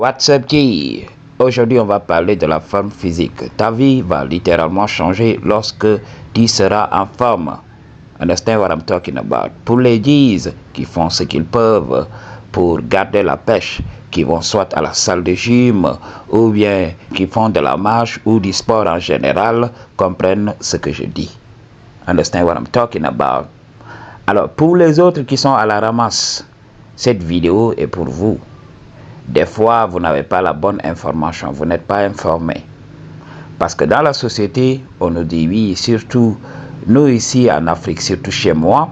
What's up, G? Aujourd'hui, on va parler de la forme physique. Ta vie va littéralement changer lorsque tu seras en forme. Understand what I'm talking about? Pour les G's qui font ce qu'ils peuvent pour garder la pêche, qui vont soit à la salle de gym ou bien qui font de la marche ou du sport en général, comprennent ce que je dis. Understand what I'm talking about? Alors, pour les autres qui sont à la ramasse, cette vidéo est pour vous. Des fois, vous n'avez pas la bonne information, vous n'êtes pas informé. Parce que dans la société, on nous dit oui, surtout nous ici en Afrique, surtout chez moi,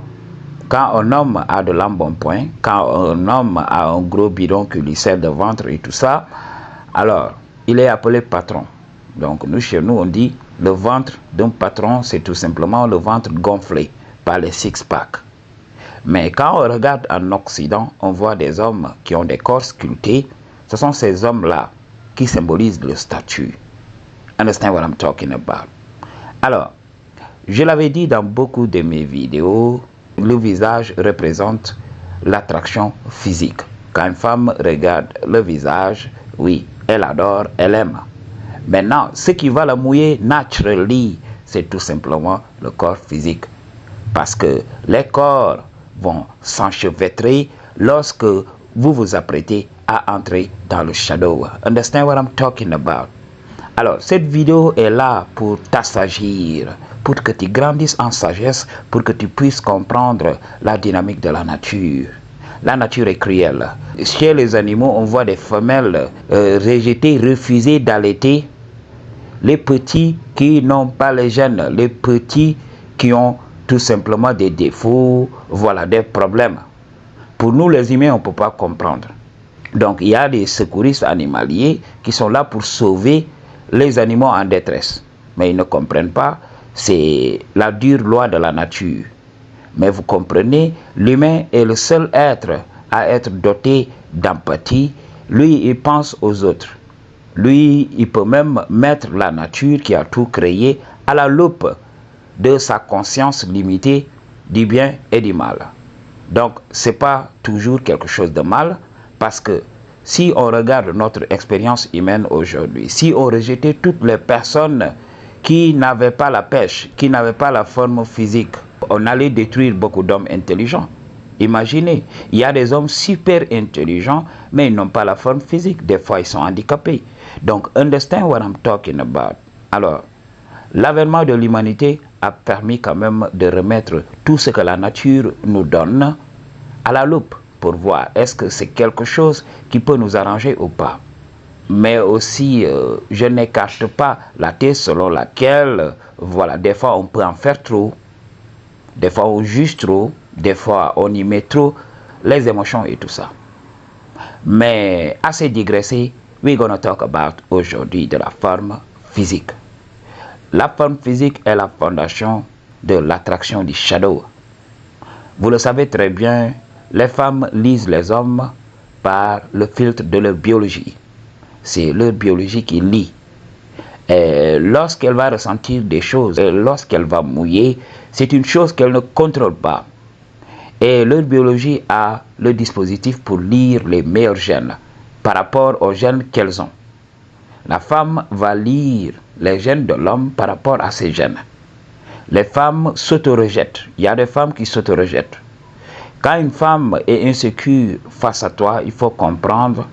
quand un homme a de l'embonpoint, quand un homme a un gros bidon qui lui sert de ventre et tout ça, alors il est appelé patron. Donc nous, chez nous, on dit le ventre d'un patron, c'est tout simplement le ventre gonflé par les six-packs. Mais quand on regarde en Occident, on voit des hommes qui ont des corps sculptés. Ce sont ces hommes-là qui symbolisent le statut. Understand what I'm talking about? Alors, je l'avais dit dans beaucoup de mes vidéos, le visage représente l'attraction physique. Quand une femme regarde le visage, oui, elle adore, elle aime. Maintenant, ce qui va la mouiller naturellement, c'est tout simplement le corps physique. Parce que les corps vont s'enchevêtrer lorsque vous vous apprêtez à entrer dans le shadow. Understand what I'm talking about? Alors, cette vidéo est là pour t'assagir, pour que tu grandisses en sagesse, pour que tu puisses comprendre la dynamique de la nature. La nature est cruelle. Chez les animaux, on voit des femelles rejetées, refusées d'allaiter les petits qui n'ont pas les gènes, les petits qui ont tout simplement des défauts, voilà, des problèmes. Pour nous les humains, on ne peut pas comprendre. Donc il y a des secouristes animaliers qui sont là pour sauver les animaux en détresse. Mais ils ne comprennent pas, c'est la dure loi de la nature. Mais vous comprenez, l'humain est le seul être à être doté d'empathie. Lui, il pense aux autres. Lui, il peut même mettre la nature qui a tout créé à la loupe de sa conscience limitée du bien et du mal. Donc, ce n'est pas toujours quelque chose de mal, parce que si on regarde notre expérience humaine aujourd'hui, si on rejetait toutes les personnes qui n'avaient pas la pêche, qui n'avaient pas la forme physique, on allait détruire beaucoup d'hommes intelligents. Imaginez, il y a des hommes super intelligents, mais ils n'ont pas la forme physique. Des fois, ils sont handicapés. Donc, understand what I'm talking about. Alors, l'avènement de l'humanité a permis quand même de remettre tout ce que la nature nous donne à la loupe pour voir est-ce que c'est quelque chose qui peut nous arranger ou pas. Mais aussi, je n'écarte pas la thèse selon laquelle, voilà, des fois on peut en faire trop, des fois on juge trop, des fois on y met trop les émotions et tout ça. Mais assez digressé, we're gonna talk about aujourd'hui de la forme physique. La forme physique est la fondation de l'attraction du shadow. Vous le savez très bien, les femmes lisent les hommes par le filtre de leur biologie. C'est leur biologie qui lit. Et lorsqu'elle va ressentir des choses, lorsqu'elle va mouiller, c'est une chose qu'elle ne contrôle pas. Et leur biologie a le dispositif pour lire les meilleurs gènes par rapport aux gènes qu'elles ont. La femme va lire les gènes de l'homme par rapport à ses gènes. Les femmes s'auto-rejettent. Il y a des femmes qui s'auto-rejettent. Quand une femme est insécure face à toi, il faut comprendre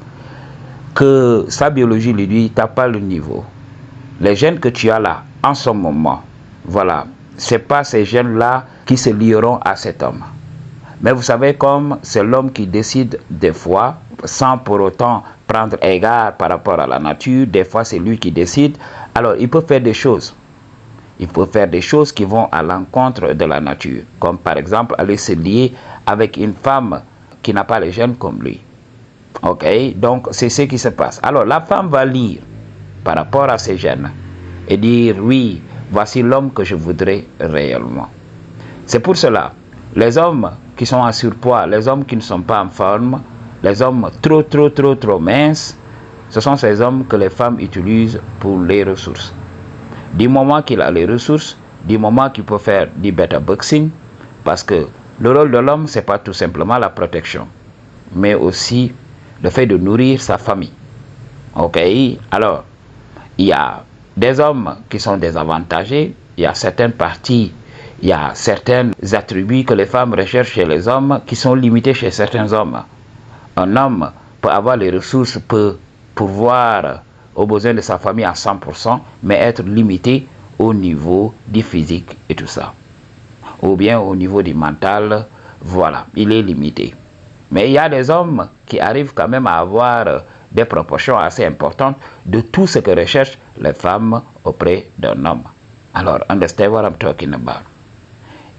que sa biologie lui dit, tu n'as pas le niveau. Les gènes que tu as là, en ce moment, voilà, ce n'est pas ces gènes-là qui se lieront à cet homme. Mais vous savez, comme c'est l'homme qui décide des fois, sans pour autant prendre égard par rapport à la nature, des fois c'est lui qui décide, alors il peut faire des choses. Il peut faire des choses qui vont à l'encontre de la nature, comme par exemple aller se lier avec une femme qui n'a pas les gènes comme lui. Ok, donc c'est ce qui se passe. Alors la femme va lire par rapport à ses gènes et dire oui, voici l'homme que je voudrais réellement. C'est pour cela, les hommes qui sont en surpoids, les hommes qui ne sont pas en forme, les hommes trop minces, ce sont ces hommes que les femmes utilisent pour les ressources. Du moment qu'il a les ressources, du moment qu'il peut faire du beta boxing, parce que le rôle de l'homme, ce n'est pas tout simplement la protection, mais aussi le fait de nourrir sa famille. Ok, alors, il y a des hommes qui sont désavantagés, il y a certaines parties, il y a certains attributs que les femmes recherchent chez les hommes qui sont limités chez certains hommes. Un homme peut avoir les ressources, peut pourvoir aux besoins de sa famille à 100%, mais être limité au niveau du physique et tout ça. Ou bien au niveau du mental, voilà, il est limité. Mais il y a des hommes qui arrivent quand même à avoir des proportions assez importantes de tout ce que recherchent les femmes auprès d'un homme. Alors, understand what I'm talking about.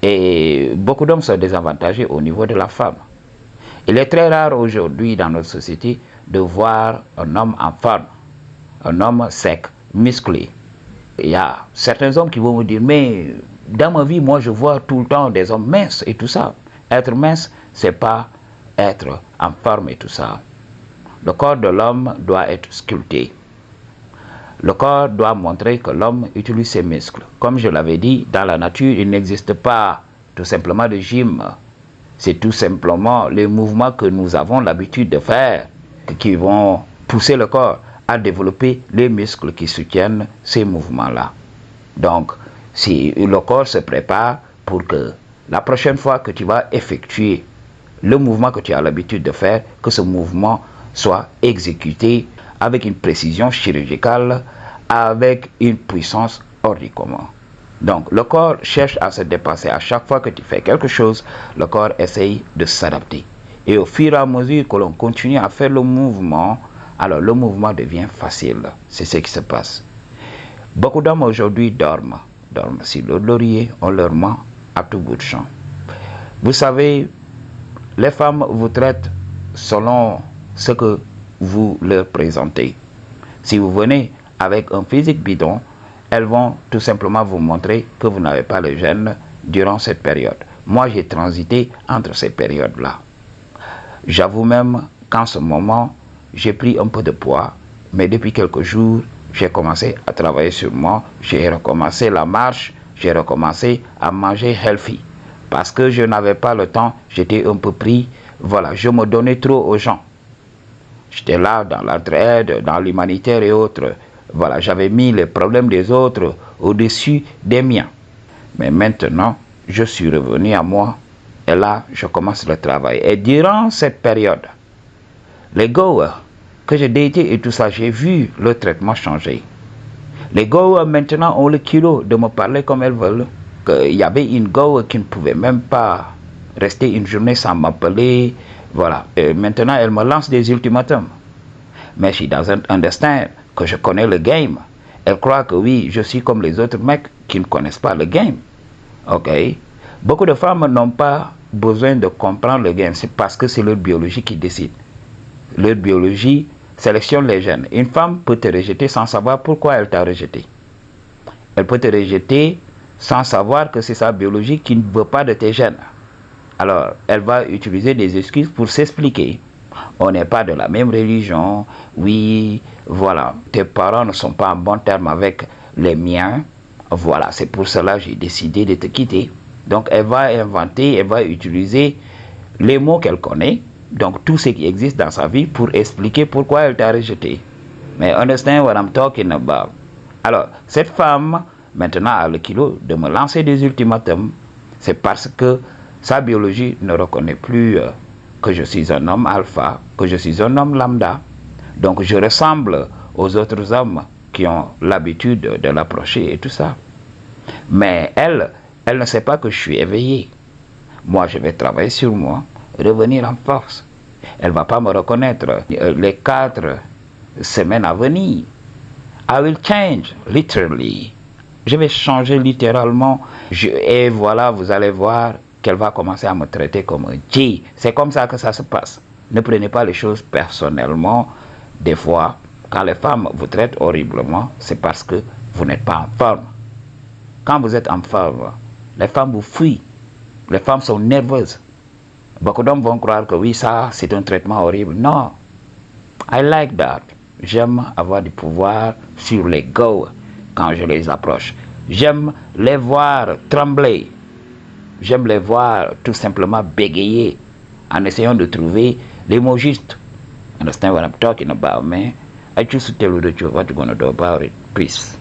Et beaucoup d'hommes sont désavantagés au niveau de la femme. Il est très rare aujourd'hui dans notre société de voir un homme en forme, un homme sec, musclé. Il y a certains hommes qui vont me dire, mais dans ma vie, moi je vois tout le temps des hommes minces et tout ça. Être mince, c'est pas être en forme et tout ça. Le corps de l'homme doit être sculpté. Le corps doit montrer que l'homme utilise ses muscles. Comme je l'avais dit, dans la nature, il n'existe pas tout simplement de gym. C'est tout simplement les mouvements que nous avons l'habitude de faire qui vont pousser le corps à développer les muscles qui soutiennent ces mouvements-là. Donc, si le corps se prépare pour que la prochaine fois que tu vas effectuer le mouvement que tu as l'habitude de faire, que ce mouvement soit exécuté avec une précision chirurgicale, avec une puissance hors du commun. Donc, le corps cherche à se dépasser. À chaque fois que tu fais quelque chose, le corps essaye de s'adapter. Et au fur et à mesure que l'on continue à faire le mouvement, alors le mouvement devient facile. C'est ce qui se passe. Beaucoup d'hommes aujourd'hui dorment sur le laurier, on leur ment à tout bout de champ. Vous savez, les femmes vous traitent selon ce que vous leur présentez. Si vous venez avec un physique bidon, elles vont tout simplement vous montrer que vous n'avez pas le gène durant cette période. Moi, j'ai transité entre ces périodes-là. J'avoue même qu'en ce moment, j'ai pris un peu de poids, mais depuis quelques jours, j'ai commencé à travailler sur moi, j'ai recommencé la marche, j'ai recommencé à manger healthy. Parce que je n'avais pas le temps, j'étais un peu pris, voilà, je me donnais trop aux gens. J'étais là dans l'entraide, dans l'humanitaire et autres. Voilà, j'avais mis les problèmes des autres au-dessus des miens. Mais maintenant, je suis revenu à moi et là, je commence le travail. Et durant cette période, les goers que j'ai datés et tout ça, j'ai vu le traitement changer. Les goers maintenant ont le kilo de me parler comme elles veulent. Il y avait une goer qui ne pouvait même pas rester une journée sans m'appeler. Voilà. Et maintenant, elle me lance des ultimatums. Mais she doesn't understand que je connais le game. Elle croit que oui, je suis comme les autres mecs qui ne connaissent pas le game. Ok? Beaucoup de femmes n'ont pas besoin de comprendre le game. C'est parce que c'est leur biologie qui décide. Leur biologie sélectionne les gènes. Une femme peut te rejeter sans savoir pourquoi elle t'a rejeté. Elle peut te rejeter sans savoir que c'est sa biologie qui ne veut pas de tes gènes. Alors, elle va utiliser des excuses pour s'expliquer. On n'est pas de la même religion. Oui, voilà. Tes parents ne sont pas en bon terme avec les miens. Voilà, c'est pour cela que j'ai décidé de te quitter. Donc, elle va inventer, elle va utiliser les mots qu'elle connaît, donc tout ce qui existe dans sa vie pour expliquer pourquoi elle t'a rejeté. Mais understand what I'm talking about. Alors, cette femme, maintenant, a le kilo de me lancer des ultimatums. C'est parce que sa biologie ne reconnaît plus que je suis un homme alpha, que je suis un homme lambda. Donc, je ressemble aux autres hommes qui ont l'habitude de l'approcher et tout ça. Mais elle ne sait pas que je suis éveillé. Moi, je vais travailler sur moi, revenir en force. Elle ne va pas me reconnaître les 4 semaines à venir. I will change, literally. Je vais changer littéralement. Et voilà, vous allez voir qu'elle va commencer à me traiter comme un G. C'est comme ça que ça se passe. Ne prenez pas les choses personnellement. Des fois, quand les femmes vous traitent horriblement, c'est parce que vous n'êtes pas en forme. Quand vous êtes en forme, les femmes vous fuient. Les femmes sont nerveuses. Beaucoup d'hommes vont croire que oui, ça, c'est un traitement horrible. Non. I like that. J'aime avoir du pouvoir sur les go quand je les approche. J'aime les voir trembler. J'aime les voir tout simplement bégayer en essayant de trouver les mots justes. Understand what I'm talking about, man? I choose to tell you the truth. What you gonna do about it? Peace.